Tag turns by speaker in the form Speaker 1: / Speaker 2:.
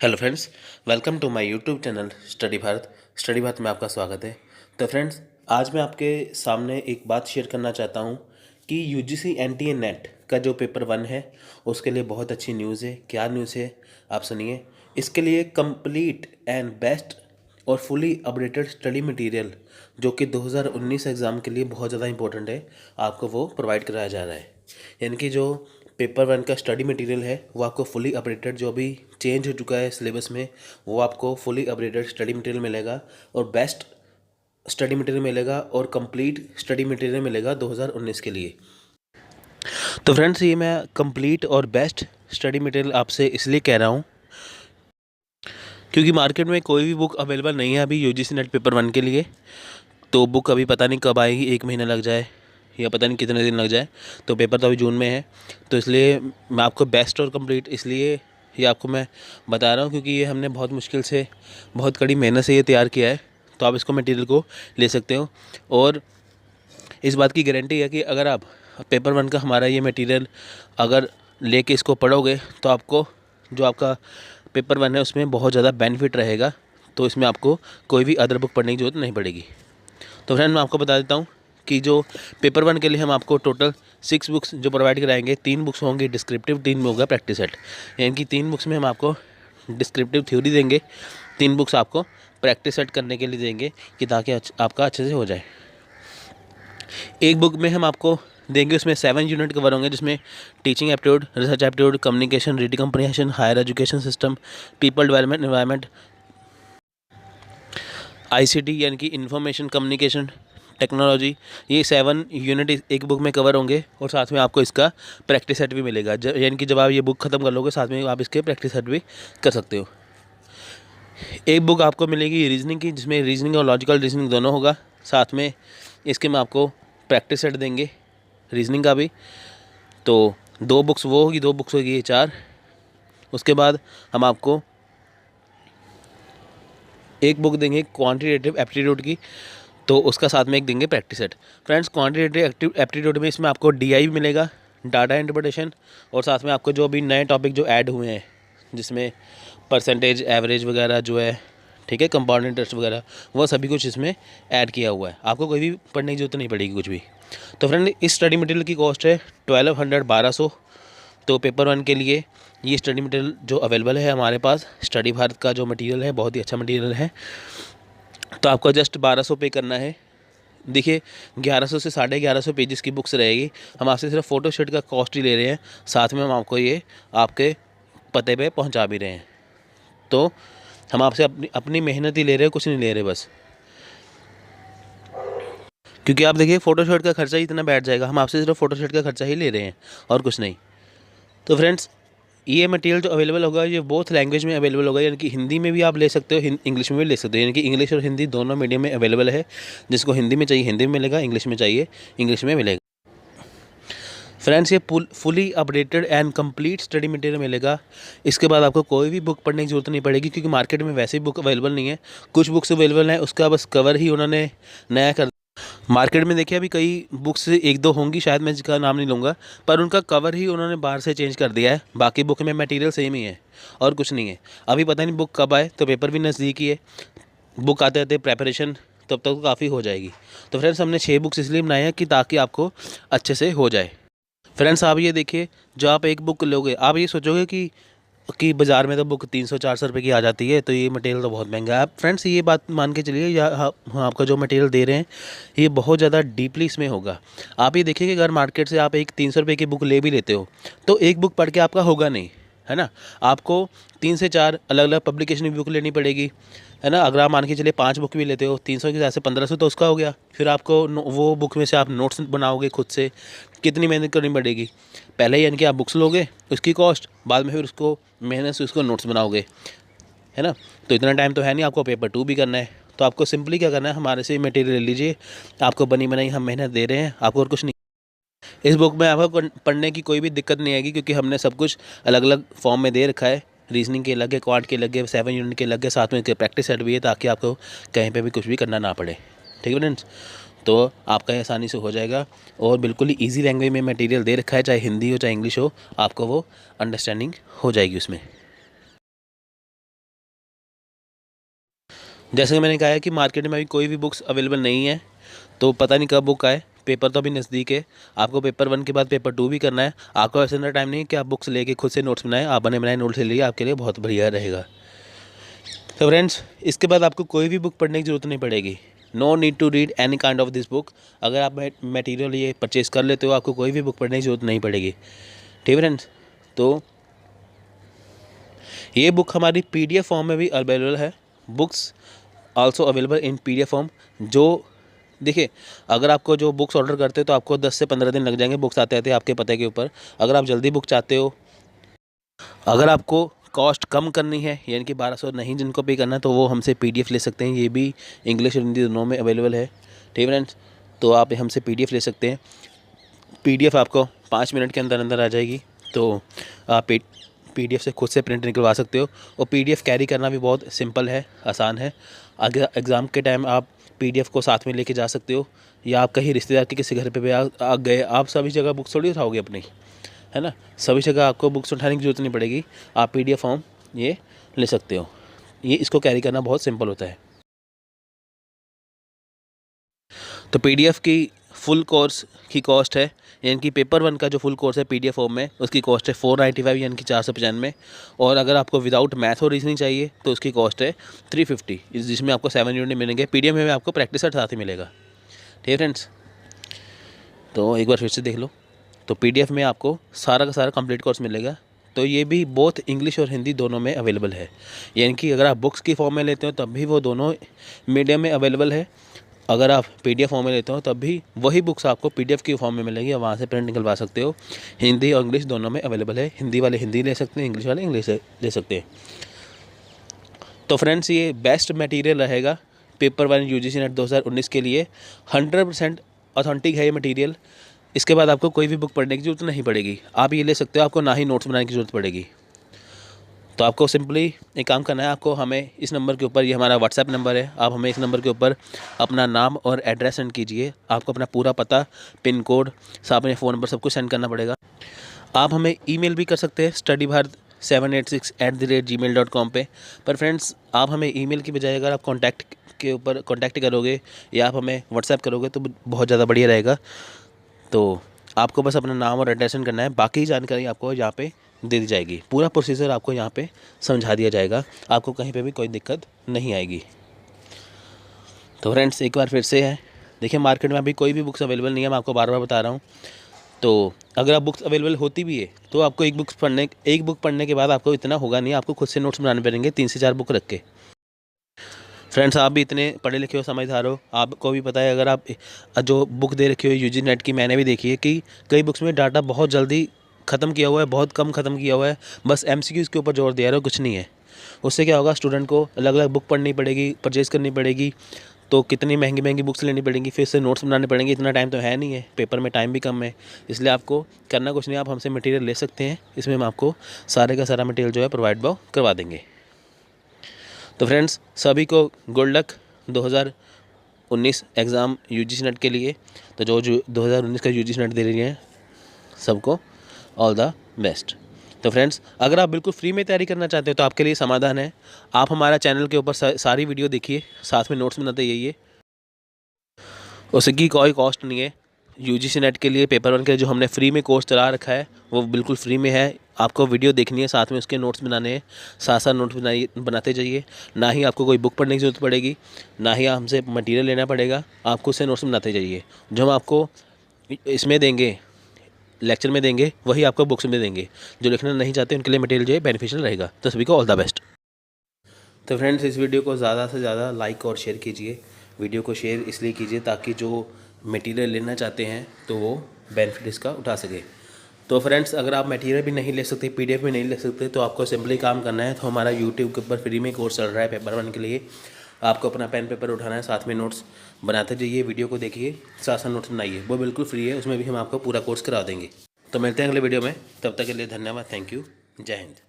Speaker 1: Hello friends, welcome to my YouTube channel study Bharat में आपका स्वागत है। तो फ्रेंड्स, आज मैं आपके सामने एक बात शेयर करना चाहता हूं कि यूजीसी एनटीए नेट का जो पेपर 1 है उसके लिए बहुत अच्छी न्यूज़ है। क्या न्यूज़ है आप सुनिए। इसके लिए कंप्लीट एंड बेस्ट और फुली अपडेटेड स्टडी मटेरियल जो कि 2019 एग्ज़ाम के लिए बहुत ज़्यादा इंपॉर्टेंट है, आपको वो प्रोवाइड कराया जा रहा है। यानी कि जो पेपर 1 का स्टडी मटेरियल है वो आपको फुली अपडेटेड, जो भी चेंज हो चुका है सिलेबस में, वो आपको फुली अपडेटेड स्टडी मटेरियल मिलेगा और बेस्ट स्टडी मटेरियल मिलेगा और कंप्लीट स्टडी मटेरियल मिलेगा 2019 के लिए। तो फ्रेंड्स, ये मैं कंप्लीट और बेस्ट स्टडी मटेरियल आपसे इसलिए कह रहा हूँ क्योंकि मार्केट में कोई भी बुक अवेलेबल नहीं है अभी यूजीसी नेट पेपर 1 के लिए। तो बुक अभी पता नहीं कब आएगी, 1 महीना लग जाए या पता नहीं कितने दिन लग जाए। तो पेपर तो अभी जून में है, तो इसलिए मैं आपको बेस्ट और कंप्लीट इसलिए ये आपको मैं बता रहा हूँ क्योंकि ये हमने बहुत मुश्किल से, बहुत कड़ी मेहनत से ये तैयार किया है। तो आप इसको मटेरियल को ले सकते हो और इस बात की गारंटी है कि अगर आप पेपर 1 का हमारा ये मटेरियल अगर लेके इसको पढ़ोगे तो आपको जो आपका पेपर 1 है उसमें बहुत ज़्यादा बेनिफिट रहेगा। तो इसमें आपको कोई भी अदर बुक पढ़ने की ज़रूरत नहीं पड़ेगी। तो फ्रेंड, मैं आपको बता देता हूँ कि जो पेपर 1 के लिए हम आपको टोटल 6 बुक्स जो प्रोवाइड कराएंगे, 3 बुक्स होंगी डिस्क्रिप्टिव, 3 में होगा प्रैक्टिस सेट। यानी कि 3 बुक्स में हम आपको डिस्क्रिप्टिव थ्योरी देंगे, 3 बुक्स आपको प्रैक्टिस सेट करने के लिए देंगे कि ताकि आपका अच्छे से हो जाए। एक बुक में हम आपको देंगे, उसमें 7 यूनिट कवर होंगे, जिसमें teaching aptitude, research aptitude, communication, reading comprehension, higher education system, people development, environment, ICT यानी कि इंफॉर्मेशन कम्युनिकेशन टेक्नोलॉजी, ये 7 यूनिट एक बुक में कवर होंगे और साथ में आपको इसका प्रैक्टिस सेट भी मिलेगा। यानी कि जब आप ये बुक ख़त्म कर लोगे साथ में आप इसके प्रैक्टिस सेट भी कर सकते हो। एक बुक आपको मिलेगी रीजनिंग की, जिसमें रीजनिंग और लॉजिकल रीजनिंग दोनों होगा। साथ में इसके में आपको प्रैक्टिस सेट देंगे रीजनिंग का भी। तो 2 बुक्स वो होगी, 2 बुक्स होगी, ये 4। उसके बाद हम आपको एक बुक देंगे क्वांटिटेटिव एप्टीट्यूड की, तो उसका साथ में एक देंगे practice set. Friends, quantitative aptitude में इसमें आपको डीआई भी मिलेगा, डाटा इंटरप्रिटेशन, और साथ में आपको जो अभी नए टॉपिक जो ऐड हुए हैं जिसमें परसेंटेज, एवरेज वगैरह जो है, ठीक है, कंपाउंड इंटरेस्ट वगैरह, वो सभी कुछ इसमें ऐड किया हुआ है। आपको कोई भी पढ़ने की जरूरत नहीं पड़ेगी कुछ भी। तो फ्रेंड, इस स्टडी मटेरियल की कॉस्ट है 1200 तो पेपर 1 के लिए ये स्टडी मटेरियल जो अवेलेबल है हमारे पास, स्टडी भारत का जो मटेरियल है बहुत ही अच्छा मटेरियल है। तो आपको जस्ट 1200 पे करना है। देखिए, 1100 से 1150 पेजेस की बुक्स रहेगी। हम आपसे सिर्फ फ़ोटो स्टेट का कॉस्ट ही ले रहे हैं, साथ में हम आपको ये आपके पते पे पहुंचा भी रहे हैं। तो हम आपसे अपनी अपनी मेहनत ही ले रहे हैं, कुछ नहीं ले रहे बस। क्योंकि आप देखिए, फ़ोटो शूट का खर्चा ही इतना बैठ जाएगा, हम आपसे सिर्फ फ़ोटो शूट का खर्चा ही ले रहे हैं और कुछ नहीं। तो फ्रेंड्स, ये मटेरियल जो अवेलेबल होगा ये बोथ लैंग्वेज में अवेलेबल होगा, यानी कि हिंदी में भी आप ले सकते हो, इंग्लिश में भी ले सकते हो। यानी कि इंग्लिश और हिंदी दोनों मीडियम में अवेलेबल है। जिसको हिंदी में चाहिए हिंदी में मिलेगा, इंग्लिश में चाहिए इंग्लिश में मिलेगा। फ्रेंड्स, ये fully updated and complete study material मिलेगा। इसके बाद आपको कोई भी बुक पढ़ने की जरूरत नहीं पड़ेगी, क्योंकि मार्केट में वैसे ही बुक अवेलेबल नहीं है। कुछ बुक्स अवेलेबल हैं, उसका बस कवर ही उन्होंने नया कर। मार्केट में देखिए अभी कई बुक्स 1-2 होंगी शायद, मैं जिसका नाम नहीं लूँगा, पर उनका कवर ही उन्होंने बाहर से चेंज कर दिया है। बाकी बुक में मटेरियल सेम ही है और कुछ नहीं है। अभी पता नहीं बुक कब आए, तो पेपर भी नज़दीक ही है। बुक आते आते प्रेपरेशन तब तक तो काफ़ी हो जाएगी। तो फ्रेंड्स, हमने 6 बुक्स इसलिए बनाए हैं कि ताकि आपको अच्छे से हो जाए। फ्रेंड्स, आप ये देखिए, जो आप एक बुक लोगे आप ये सोचोगे कि बाज़ार में तो बुक 300-400 रुपये की आ जाती है, तो ये मटेरियल तो बहुत महंगा है। आप फ्रेंड्स ये बात मान के चलिए, या हम आपका जो मटेरियल दे रहे हैं ये बहुत ज़्यादा डीपली इसमें होगा। आप ये देखिए कि अगर मार्केट से आप एक 300 रुपये की बुक ले भी लेते हो तो एक बुक पढ़ के आपका होगा नहीं, है ना। आपको 3 से 4 अलग अलग पब्लिकेशन की बुक लेनी पड़ेगी, है ना। अगर आप मान के चलिए 5 बुक भी लेते हो, 300 की जैसे 1500 तो उसका हो गया। फिर आपको वो बुक में से आप नोट्स बनाओगे खुद से, कितनी मेहनत करनी पड़ेगी। पहले यानी कि आप बुक्स लोगे उसकी कॉस्ट, बाद में फिर उसको मेहनत से उसको नोट्स बनाओगे, है ना। तो इतना टाइम तो है नहीं, आपको पेपर 2 भी करना है। तो आपको सिंपली क्या करना है, हमारे से मटेरियल ले लीजिए, आपको बनी बनाई हम मेहनत दे रहे हैं, आपको और कुछ नहीं। इस बुक में आपको पढ़ने की कोई भी दिक्कत नहीं आएगी, क्योंकि हमने सब कुछ अलग अलग फॉर्म में दे रखा है। रीजनिंग के अलग है, क्वांट के अलग है, 7 यूनिट के अलग है, साथ में प्रैक्टिस सेट भी है, ताकि आपको कहीं पे भी कुछ भी करना ना पड़े। ठीक है फ्रेंड्स, तो आपका ये आसानी से हो जाएगा और बिल्कुल ही ईजी लैंग्वेज में मटेरियल दे रखा है, चाहे हिंदी हो चाहे इंग्लिश हो, आपको वो अंडरस्टैंडिंग हो जाएगी उसमें। जैसे कि मैंने कहा है कि मार्केट में अभी कोई भी बुक्स अवेलेबल नहीं है, तो पता नहीं कब बुक आए। पेपर तो अभी नज़दीक है, आपको पेपर 1 के बाद पेपर 2 भी करना है। आपको ऐसा इतना टाइम नहीं है कि आप बुक्स लेके खुद से नोट्स बनाएं, आप बने बनाए नोट्स ले लिए, आपके लिए बहुत बढ़िया रहेगा। तो फ्रेंड्स, इसके बाद आपको कोई भी बुक पढ़ने की ज़रूरत नहीं पड़ेगी। No need to read any kind of this book. अगर आप मटेरियल ये परचेज़ कर लेते हो, आपको कोई भी बुक पढ़ने की ज़रूरत नहीं पड़ेगी। ठीक है फ्रेंड्स, तो ये बुक हमारी PDF फॉर्म में भी अवेलेबल है। Books also available in PDF form. जो देखिए, अगर आपको जो बुक्स ऑर्डर करते हो तो आपको 10 से 15 दिन लग जाएंगे बुक्स आते आते आपके पते के ऊपर। अगर आप जल्दी बुक चाहते हो, अगर आपको कॉस्ट कम करनी है, यानी कि 1200 नहीं जिनको पे करना, तो वो हमसे PDF ले सकते हैं। ये भी इंग्लिश और हिंदी दोनों में अवेलेबल है। ठीक फ्रेंड्स, तो आप हमसे PDF ले सकते हैं। PDF आपको 5 मिनट के अंदर अंदर आ जाएगी, तो आप PDF से खुद से प्रिंट निकलवा सकते हो। और PDF कैरी करना भी बहुत सिंपल है, आसान है। अगर एग्ज़ाम के टाइम आप PDF को साथ में लेके जा सकते हो, या आप कहीं रिश्तेदार के किसी घर पे भी आ गए, आप सभी जगह बुक्स थोड़ी उठाओगे अपनी, है ना। सभी जगह आपको बुक्स उठाने की ज़रूरत नहीं पड़ेगी, आप PDF फॉर्म ये ले सकते हो। ये इसको कैरी करना बहुत सिंपल होता है। तो PDF की फुल कोर्स की कॉस्ट है, यानी कि पेपर 1 का जो फुल कोर्स है PDF फॉर्म में, उसकी कॉस्ट है 495, यानी कि 495। और अगर आपको विदाउट मैथ और रीजनिंग चाहिए तो उसकी कॉस्ट है 350, जिसमें आपको 7 यूनिट मिलेंगे। PDF में आपको प्रैक्टिस सेट साथ ही मिलेगा। ठीक है फ्रेंड्स, तो एक बार फिर से देख लो। तो PDF में आपको सारा का सारा कंप्लीट कोर्स मिलेगा। तो ये भी बोथ इंग्लिश और हिंदी दोनों में अवेलेबल है, यानी कि अगर आप बुक्स की फॉर्म में लेते हो तब भी वो दोनों मीडियम में अवेलेबल है। अगर आप PDF फॉर्म में लेते हो तब भी वही बुक्स आपको PDF की फॉर्म में मिलेगी, और वहाँ से प्रिंट निकलवा सकते हो। हिंदी और इंग्लिश दोनों में अवेलेबल है। हिंदी वाले हिंदी ले सकते हैं, इंग्लिश वाले इंग्लिश ले सकते हैं। तो फ्रेंड्स, ये बेस्ट मटेरियल रहेगा पेपर 1 UGC नेट 2019 के लिए। 100% ऑथेंटिक है ये मटेरियल। इसके बाद आपको कोई भी बुक पढ़ने की ज़रूरत नहीं पड़ेगी, आप ये ले सकते हो। आपको ना ही नोट्स बनाने की ज़रूरत पड़ेगी। तो आपको सिंपली एक काम करना है, आपको हमें इस नंबर के ऊपर, ये हमारा WhatsApp नंबर है, आप हमें इस नंबर के ऊपर अपना नाम और एड्रेस सेंड कीजिए। आपको अपना पूरा पता, पिन कोड, साथ में फ़ोन नंबर सब कुछ सेंड करना पड़ेगा। आप हमें ईमेल भी कर सकते हैं studybharat786@gmail.com पे। पर फ्रेंड्स, आप हमें ईमेल की बजाय अगर आप कॉन्टैक्ट के ऊपर कॉन्टैक्ट करोगे या आप हमें WhatsApp करोगे तो बहुत ज़्यादा बढ़िया रहेगा। तो आपको बस अपना नाम और एड्रेस सेंड करना है, बाकी जानकारी आपको यहाँ पे दे दी जाएगी। पूरा प्रोसीजर आपको यहाँ पे समझा दिया जाएगा, आपको कहीं पे भी कोई दिक्कत नहीं आएगी। तो फ्रेंड्स, एक बार फिर से है, देखिए मार्केट में अभी कोई भी बुक्स अवेलेबल नहीं है, मैं आपको बार बार बता रहा हूँ। तो अगर आप बुक्स अवेलेबल होती भी है तो आपको एक बुक पढ़ने के बाद आपको इतना होगा नहीं, आपको खुद से नोट्स बनाने पड़ेंगे 3 से 4 बुक रख के। फ्रेंड्स, आप भी इतने पढ़े लिखे हो, समझदार हो, आपको भी पता है। अगर आप जो बुक दे रखी हो UGC नेट की, मैंने भी देखी है कि कई बुक्स में डाटा बहुत जल्दी ख़त्म किया हुआ है, बहुत कम ख़त्म किया हुआ है, बस MCQs के ऊपर जोर दिया रहा हो, कुछ नहीं है। उससे क्या होगा, स्टूडेंट को अलग अलग बुक पढ़नी पड़ेगी, परचेज़ करनी पड़ेगी, तो कितनी महंगी महंगी बुक्स लेनी पड़ेंगी, फिर से नोट्स बनाने पड़ेंगे। इतना टाइम तो है नहीं है, पेपर में टाइम भी कम है, इसलिए आपको करना कुछ नहीं, आप हमसे मटेरियल ले सकते हैं। इसमें हम आपको सारे का सारा मटेरियल जो है प्रोवाइड करवा देंगे। तो फ्रेंड्स, सभी को good luck 2019 exam UGC net के लिए। तो जो 2019 का UGC नेट दे रही हैं, सबको ऑल द बेस्ट। तो फ्रेंड्स, अगर आप बिल्कुल फ्री में तैयारी करना चाहते हो तो आपके लिए समाधान है, आप हमारा चैनल के ऊपर सारी वीडियो देखिए, साथ में नोट्स बनाते जाइए। उसकी कोई कॉस्ट नहीं है। UGC नेट के लिए, पेपर 1 के जो हमने फ्री में कोर्स चला रखा है वो बिल्कुल फ्री में है। आपको वीडियो देखनी है, साथ में उसके नोट्स बनाने हैं, साथ साथ नोट्स बनाते जाइए। ना ही आपको कोई बुक पढ़ने की ज़रूरत पड़ेगी, ना ही हमसे मटेरियल लेना पड़ेगा, आप खुद से नोट्स बनाते जाइए। जो हम आपको इसमें देंगे, लेक्चर में देंगे, वही आपको बुक्स में देंगे। जो लिखना नहीं चाहते उनके लिए मटेरियल जो है बेनिफिशियल रहेगा। तो सभी को ऑल द बेस्ट। तो फ्रेंड्स, इस वीडियो को ज़्यादा से ज़्यादा लाइक और शेयर कीजिए। वीडियो को शेयर इसलिए कीजिए ताकि जो मटेरियल लेना चाहते हैं तो वो बेनिफिट इसका उठा सके। तो फ्रेंड्स, अगर आप मटेरियल भी नहीं ले सकते, PDF भी नहीं ले सकते, तो आपको सिंपली काम करना है। तो हमारा YouTube के ऊपर फ्री में कोर्स चल रहा है पेपर 1 के लिए। आपको अपना पेन पेपर उठाना है, साथ में नोट्स बनाते जाइए, वीडियो को देखिए, साथ साथ नोट्स बनाइए, वो बिल्कुल फ्री है। उसमें भी हम आपको पूरा कोर्स करा देंगे। तो मिलते हैं अगले वीडियो में, तब तक के लिए धन्यवाद, थैंक यू, जय हिंद।